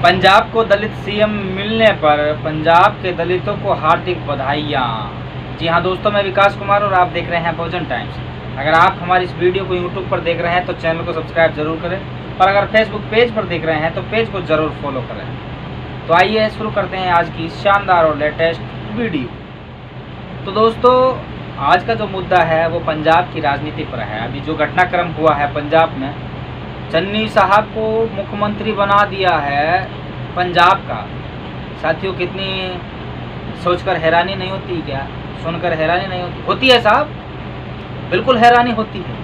पंजाब को दलित सीएम मिलने पर पंजाब के दलितों को हार्दिक बधाइयाँ। जी हाँ दोस्तों, मैं विकास कुमार और आप देख रहे हैं बहुजन टाइम्स। अगर आप हमारी इस वीडियो को यूट्यूब पर देख रहे हैं तो चैनल को सब्सक्राइब जरूर करें, और अगर फेसबुक पेज पर देख रहे हैं तो पेज को ज़रूर फॉलो करें। तो आइए शुरू करते हैं आज की शानदार और लेटेस्ट वीडियो। तो दोस्तों, आज का जो मुद्दा है वो पंजाब की राजनीति पर है। अभी जो घटनाक्रम हुआ है पंजाब में, चन्नी साहब को मुख्यमंत्री बना दिया है पंजाब का। साथियों, कितनी सोचकर हैरानी नहीं होती क्या? सुनकर हैरानी नहीं होती है साहब, बिल्कुल हैरानी होती है।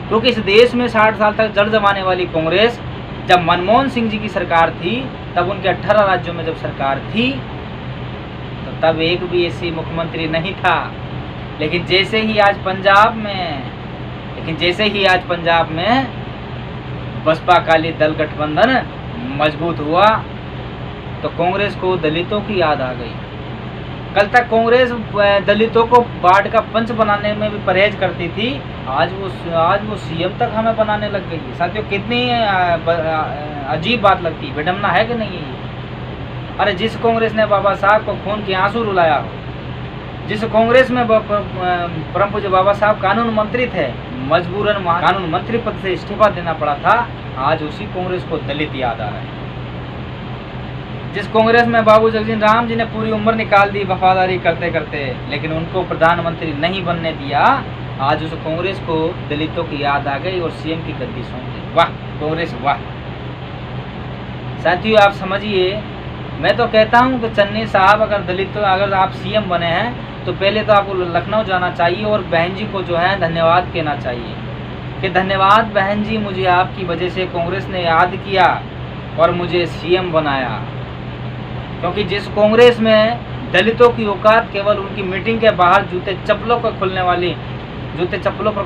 क्योंकि इस देश में 60 साल तक जड़ जमाने वाली कांग्रेस, जब मनमोहन सिंह जी की सरकार थी, तब उनके 18 राज्यों में जब सरकार थी, तो तब एक भी ऐसी मुख्यमंत्री नहीं था। लेकिन जैसे ही आज पंजाब में बसपा अकाली दल गठबंधन मजबूत हुआ, तो कांग्रेस को दलितों की याद आ गई। कल तक कांग्रेस दलितों को वार्ड का पंच बनाने में भी परहेज करती थी, आज वो सीएम तक हमें बनाने लग गई है। साथियों, कितनी अजीब बात लगती है, विडम्बना है कि नहीं है? अरे जिस कांग्रेस ने बाबा साहब को खून के आंसू रुलाया हो, जिस कांग्रेस में परम पूज्य बाबा साहब कानून मंत्री थे, मजबूरन वहाँ कानून मंत्री पद से इस्तीफा देना पड़ा था, आज उसी कांग्रेस को दलित याद आ रहा है। जिस कांग्रेस में बाबू जगजीवन राम जी ने पूरी उम्र निकाल दी वफादारी करते करते, लेकिन उनको प्रधानमंत्री नहीं बनने दिया, आज उस कांग्रेस को दलितों की याद आ गई और सीएम की गद्दी सौंप दी। वाह कांग्रेस वाह। साथियों, आप समझिए, मैं तो कहता हूं कि चन्नी साहब अगर आप सीएम बने हैं तो पहले तो आपको लखनऊ जाना चाहिए और बहन जी को जो है धन्यवाद कहना चाहिए कि धन्यवाद बहन जी, मुझे आपकी वजह से कांग्रेस ने याद किया और मुझे सीएम बनाया। क्योंकि जिस कांग्रेस में दलितों की औकात केवल उनकी मीटिंग के बाहर जूते चप्पलों पर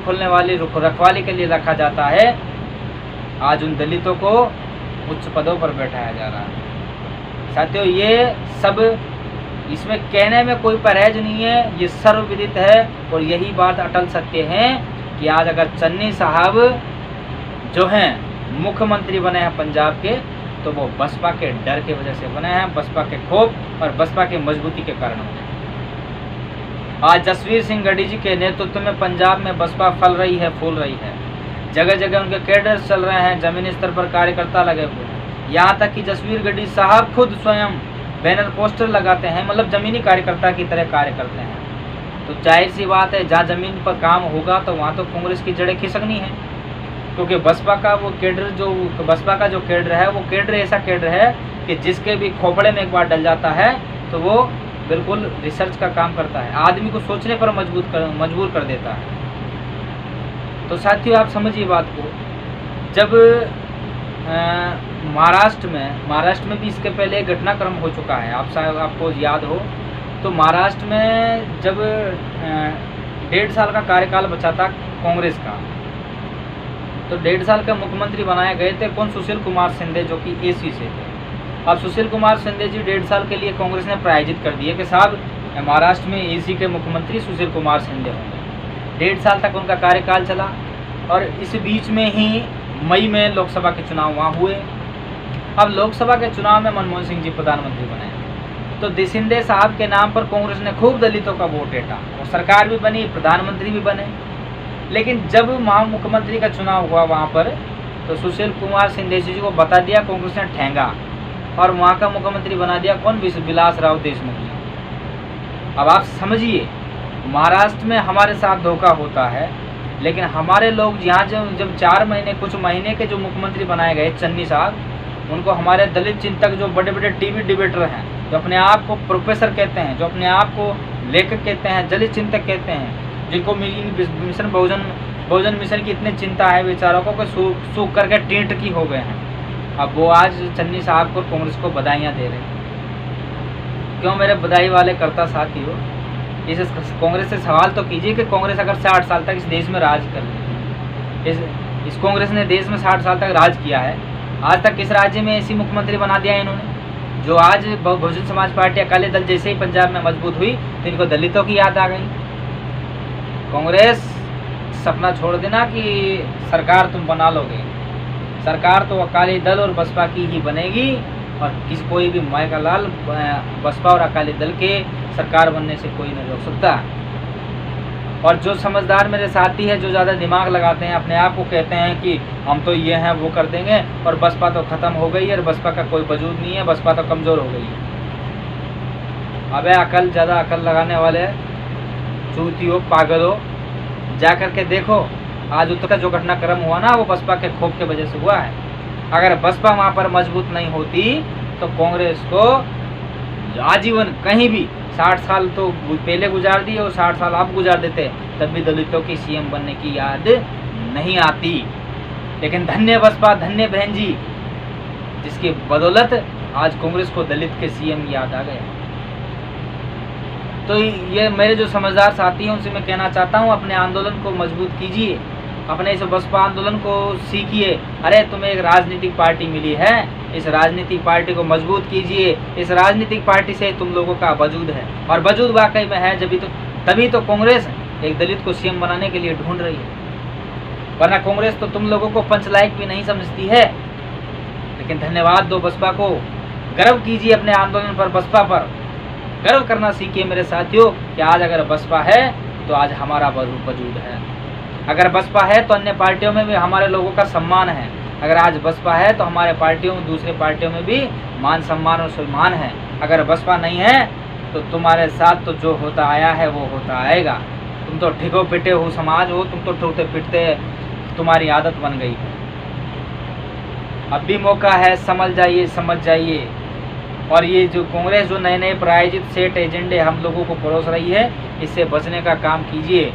खोलने वाली रखवाली के लिए रखा जाता है, आज उन दलितों को उच्च पदों पर बैठाया जा रहा है। साथियों, ये सब, इसमें कहने में कोई परहेज नहीं है, ये सर्वविदित है। और यही बात अटल सत्य है कि आज अगर चन्नी साहब जो हैं मुख्यमंत्री बने हैं पंजाब के, तो वो बसपा के डर के वजह से बने हैं, बसपा के खौफ और बसपा के मजबूती के कारण बने हैं। आज जसवीर सिंह गढ़ी जी के नेतृत्व में पंजाब में बसपा फल रही है, फूल रही है। जगह जगह उनके कैडर चल रहे हैं, जमीनी स्तर पर कार्यकर्ता लगे हुए हैं। यहाँ तक कि जसवीर गढ़ी साहब खुद स्वयं बैनर पोस्टर लगाते हैं, मतलब जमीनी कार्यकर्ता की तरह कार्य करते हैं। तो जाहिर सी बात है, जहाँ जमीन पर काम होगा तो वहाँ तो कांग्रेस की जड़ें खिसकनी है। क्योंकि बसपा का जो कैडर है, वो कैडर ऐसा कैडर है कि जिसके भी खोपड़े में एक बार डल जाता है तो वो बिल्कुल रिसर्च का काम करता है, आदमी को सोचने पर मजबूर कर देता है। तो साथियों, आप समझिए बात को। जब महाराष्ट्र में भी इसके पहले एक घटनाक्रम हो चुका है, आपको याद हो तो महाराष्ट्र में जब 1.5 साल का कार्यकाल बचा था कांग्रेस का, तो 1.5 साल का मुख्यमंत्री बनाए गए थे कौन? सुशील कुमार शिंदे, जो कि एसी से थे। अब सुशील कुमार शिंदे जी 1.5 साल के लिए कांग्रेस ने प्रायोजित कर दिए कि साहब महाराष्ट्र में एसी के मुख्यमंत्री सुशील कुमार शिंदे होंगे। 1.5 साल तक उनका कार्यकाल चला, और इस बीच में ही मई में लोकसभा के चुनाव वहाँ हुए। अब लोकसभा के चुनाव में मनमोहन सिंह जी प्रधानमंत्री बने, तो शिंदे साहब के नाम पर कांग्रेस ने खूब दलितों का वोट ऐंठा और सरकार भी बनी, प्रधानमंत्री भी बने। लेकिन जब वहाँ मुख्यमंत्री का चुनाव हुआ वहाँ पर, तो सुशील कुमार शिंदे जी को बता दिया कांग्रेस ने ठेंगा, और वहाँ का मुख्यमंत्री बना दिया कौन? विलासराव देशमुख जी। अब आप समझिए, महाराष्ट्र में हमारे साथ धोखा होता है, लेकिन हमारे लोग यहाँ जब 4 महीने कुछ महीने के जो मुख्यमंत्री बनाए गए चन्नी साहब, उनको हमारे दलित चिंतक, जो बड़े बड़े टीवी डिबेटर हैं, जो अपने आप को प्रोफेसर कहते हैं, जो अपने आप को लेखक कहते हैं, दलित चिंतक कहते हैं, जिनको मिशन बहुजन मिशन की इतनी चिंता है बेचारों को कि सूख करके टींट की हो गए हैं। अब वो आज चन्नी साहब को, कांग्रेस को बधाइयाँ दे रहे हैं। क्यों मेरे बधाई वाले करता साथी हो? इस कांग्रेस से सवाल तो कीजिए कि कांग्रेस अगर 60 साल तक इस देश में राज कर ले, इस कांग्रेस ने देश में 60 साल तक राज किया है, आज तक किस राज्य में ऐसी मुख्यमंत्री बना दिया इन्होंने? जो आज बहुजन समाज पार्टी अकाली दल जैसे ही पंजाब में मजबूत हुई तो इनको दलितों की याद आ गई। कांग्रेस सपना छोड़ देना कि सरकार तुम बना लोगे, सरकार तो अकाली दल और बसपा की ही बनेगी और कोई भी माय का लाल बसपा और अकाली दल के सरकार बनने से कोई नहीं रोक सकता। और जो समझदार मेरे साथी है, जो ज़्यादा दिमाग लगाते हैं, अपने आप को कहते हैं कि हम तो ये हैं वो कर देंगे और बसपा तो ख़त्म हो गई है और बसपा का कोई वजूद नहीं है, बसपा तो कमज़ोर हो गई है। अबे अकल, ज़्यादा अकल लगाने वाले चूतियों, पागलों, जा कर के देखो आज उत्तर का जो घटनाक्रम हुआ ना, वो बसपा के खौफ के वजह से हुआ है। अगर बसपा वहाँ पर मजबूत नहीं होती तो कांग्रेस को आजीवन कहीं भी 60 साल तो पहले गुजार दिए और 60 साल आप गुजार देते, तब भी दलितों की सीएम बनने की याद नहीं आती। लेकिन धन्य बसपा, धन्य बहन जी, जिसकी बदौलत आज कांग्रेस को दलित के सीएम याद आ गए। तो ये मेरे जो समझदार साथी हैं उनसे मैं कहना चाहता हूँ, अपने आंदोलन को मजबूत कीजिए, अपने इस बसपा आंदोलन को सीखिए। अरे तुम्हें एक राजनीतिक पार्टी मिली है, इस राजनीतिक पार्टी को मजबूत कीजिए। इस राजनीतिक पार्टी से तुम लोगों का वजूद है और वजूद वाकई में है, तभी तो कांग्रेस एक दलित को सीएम बनाने के लिए ढूंढ रही है। वरना कांग्रेस तो तुम लोगों को पंच लायक भी नहीं समझती है। लेकिन धन्यवाद दो बसपा को, गर्व कीजिए अपने आंदोलन पर, बसपा पर गर्व करना सीखिए मेरे साथियों कि आज अगर बसपा है तो आज हमारा वजूद है। अगर बसपा है तो अन्य पार्टियों में भी हमारे लोगों का सम्मान है। अगर आज बसपा है तो हमारे पार्टियों, दूसरे पार्टियों में भी मान सम्मान और सम्मान है। अगर बसपा नहीं है तो तुम्हारे साथ तो जो होता आया है वो होता आएगा। तुम तो ठिको पिटे हो समाज हो, तुम तो ठोकते पिटते तुम्हारी आदत बन गई है। अब भी मौका है, समझ जाइए, समझ जाइए। और ये जो कांग्रेस जो नए नए प्रायोजित सेट एजेंडे हम लोगों को परोस रही है, इससे बचने का काम कीजिए।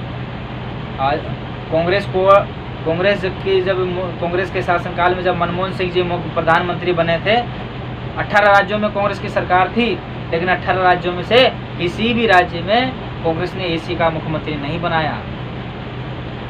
कांग्रेस के शासनकाल में जब मनमोहन सिंह जी प्रधानमंत्री बने थे, 18 राज्यों में कांग्रेस की सरकार थी, लेकिन 18 राज्यों में से किसी भी राज्य में कांग्रेस ने एसी का मुख्यमंत्री नहीं बनाया।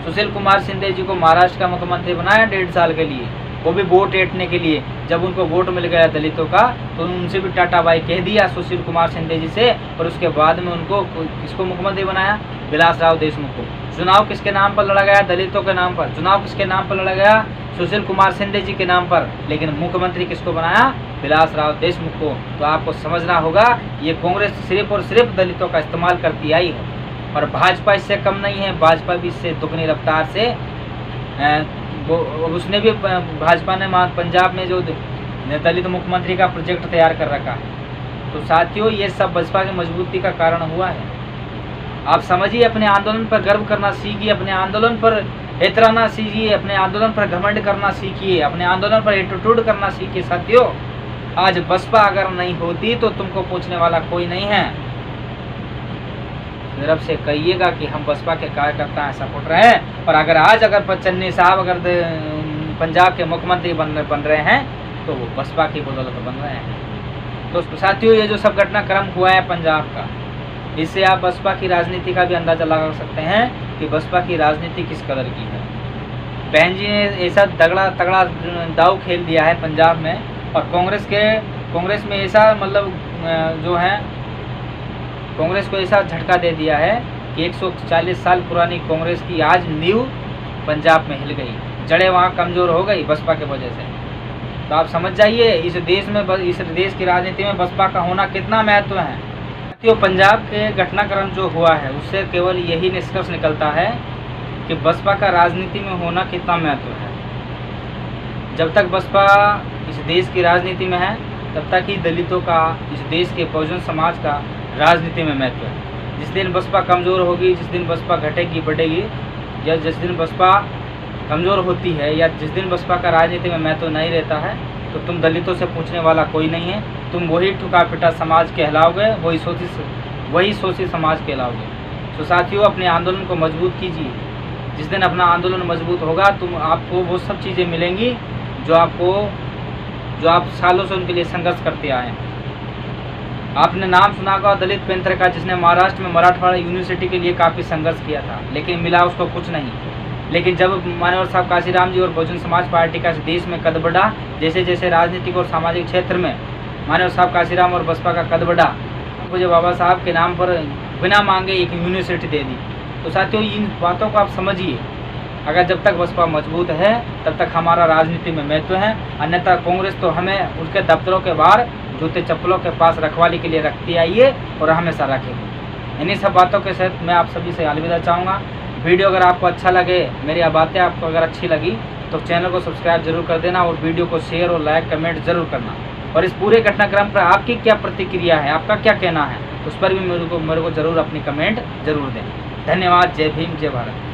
सुशील कुमार शिंदे जी को महाराष्ट्र का मुख्यमंत्री बनाया 1.5 साल के लिए, वो भी वोट ऐंठने के लिए। जब उनको वोट मिल गया दलितों का तो उनसे भी टाटा बाई कह दिया सुशील कुमार शिंदे जी से, और उसके बाद में उनको किसको मुख्यमंत्री बनाया? विलासराव देशमुख को। चुनाव किसके नाम पर लड़ा गया? दलितों के नाम पर। चुनाव किसके नाम पर लड़ा गया? सुशील कुमार शिंदे जी के नाम पर। लेकिन मुख्यमंत्री किसको बनाया? विलासराव देशमुख को। तो आपको समझना होगा ये कांग्रेस सिर्फ और सिर्फ दलितों का इस्तेमाल करती आई है, और भाजपा इससे कम नहीं है। भाजपा भी इससे दुगनी रफ्तार से उसने भी, भाजपा ने पंजाब में जो दलित मुख्यमंत्री का प्रोजेक्ट तैयार कर रखा है। तो साथियों ये सब बसपा की मजबूती का कारण हुआ है। आप समझिए, अपने आंदोलन पर गर्व करना सीखिए, अपने आंदोलन पर एतराना सीखिए, अपने आंदोलन पर घमंड करना सीखिए, अपने आंदोलन पर एटीट्यूड करना सीखिए। साथियों आज बसपा अगर नहीं होती तो तुमको पूछने वाला कोई नहीं है। तरफ से कहिएगा कि हम बसपा के कार्यकर्ता हैं, सपोर्टर हैं। और अगर चन्नी साहब अगर पंजाब के मुख्यमंत्री बन रहे हैं तो वो बसपा की बदौलत बन रहे हैं। तो साथियों ये जो सब घटनाक्रम हुआ है पंजाब का, इससे आप बसपा की राजनीति का भी अंदाजा लगा सकते हैं कि बसपा की राजनीति किस कदर की है। बहन जी ने ऐसा तगड़ा दाव खेल दिया है पंजाब में, और कांग्रेस में ऐसा मतलब जो है कांग्रेस को ऐसा झटका दे दिया है कि 140 साल पुरानी कांग्रेस की आज नींव पंजाब में हिल गई, जड़ें वहाँ कमज़ोर हो गई बसपा के वजह से। तो आप समझ जाइए इस देश की राजनीति में बसपा का होना कितना महत्व है। तो पंजाब के घटनाक्रम जो हुआ है उससे केवल यही निष्कर्ष निकलता है कि बसपा का राजनीति में होना कितना महत्व है। जब तक बसपा इस देश की राजनीति में है तब तक ही दलितों का, इस देश के बहुजन समाज का राजनीति में महत्व है। जिस दिन बसपा कमज़ोर होगी, जिस दिन बसपा घटेगी बढ़ेगी, या जिस दिन बसपा कमज़ोर होती है, या जिस दिन बसपा का राजनीति में महत्व नहीं रहता है, तो तुम दलितों से पूछने वाला कोई नहीं है। तुम वही ठुका पिटा समाज कहलाओगे, वही शोषित समाज कहलाओगे। तो साथियों अपने आंदोलन को मजबूत कीजिए। जिस दिन अपना आंदोलन मजबूत होगा आपको वो सब चीज़ें मिलेंगी जो आप सालों से उनके लिए संघर्ष करते आए हैं। आपने नाम सुना होगा दलित पेंथर का, जिसने महाराष्ट्र में मराठवाड़ा यूनिवर्सिटी के लिए काफ़ी संघर्ष किया था, लेकिन मिला उसको कुछ नहीं। लेकिन जब मान्यवर साहब काशीराम जी और बहुजन समाज पार्टी का देश में कद बढ़ा, जैसे जैसे राजनीतिक और सामाजिक क्षेत्र में मान्यवर साहब काशीराम और बसपा का कद बढ़ा, मुझे बाबा साहब के नाम पर बिना मांगे एक यूनिवर्सिटी दे दी। तो साथियों इन बातों को आप समझिए अगर जब तक बसपा मजबूत है तब तक हमारा राजनीति में महत्व है, अन्यथा कांग्रेस तो हमें उनके दफ्तरों के बाहर जूते चप्पलों के पास रखवाली के लिए रखती आई है और हमेशा रखेगी। इन्हीं सब बातों के साथ मैं आप सभी से अलविदा चाहूँगा। वीडियो अगर आपको अच्छा लगे, मेरी बातें आपको अगर अच्छी लगी तो चैनल को सब्सक्राइब जरूर कर देना और वीडियो को शेयर और लाइक कमेंट जरूर करना। और इस पूरे घटनाक्रम पर आपकी क्या प्रतिक्रिया है, आपका क्या कहना है, उस पर भी मेरे को जरूर अपनी कमेंट जरूर दें। धन्यवाद। जय भीम, जय भारत।